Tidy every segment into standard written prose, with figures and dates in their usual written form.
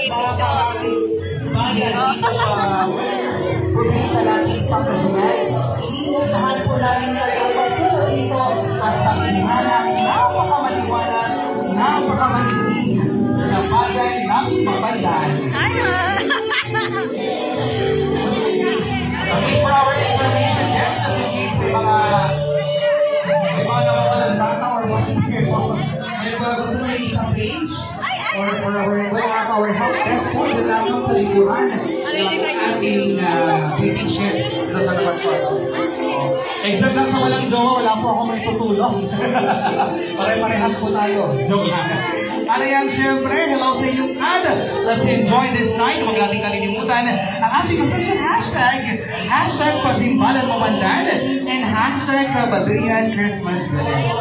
bayan dito sa probinsya natin Pangasinan. Iniintahan po namin kayo pagpunta dito at saksihan ang napakamaliwanag, napakamaligid na bayan ng Mabandan. Okay, for our information, yes, may mga nakakalantata or mga gusto mo yung page or our help desk po sa lamang sa likuran ng ating waiting shed na sa naman po. Except lang sa walang jowa, wala po ako may tutulong. Pare-parehas po tayo. Joke lang. Ano yan, syempre, hello sa inyong ad. Let's enjoy this night. Huwag natin kalilimutan ang ating official hashtag, hashtag Pasimbalan Mabandan, and hashtag Badrian Christmas Village.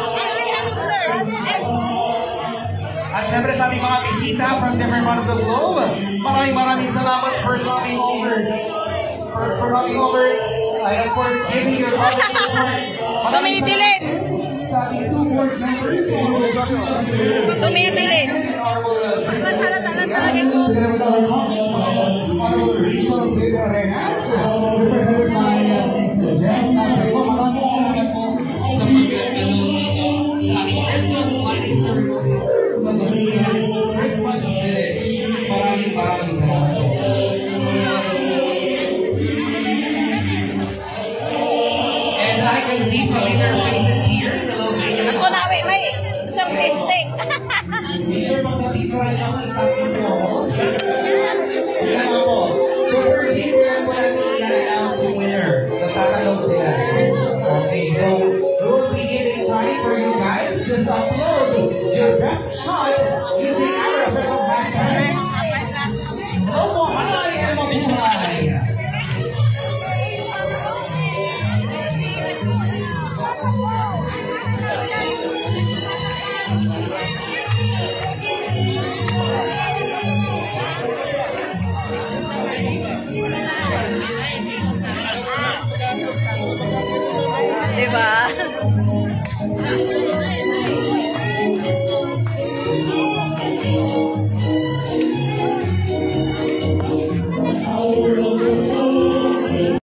At syempre sa ating mga bisita from different part of the globe, maraming salamat for coming over. For coming over, and of course, giving your love and support. Tumitilin! Sa ating two board members, tumitilin! Sala-sala talaga ito. Honorable Rachel Vega Renas, represented by Mr. Jeff Naprego. Maraming po sa pagkakalo sa ating Christmas lighting ceremony sa Badrian Christmas Village. Maraming salamat. And I can see familiar faces here. Hello, Vega. Ako na, may isang mistake. Be sure pagdating sa inyo sa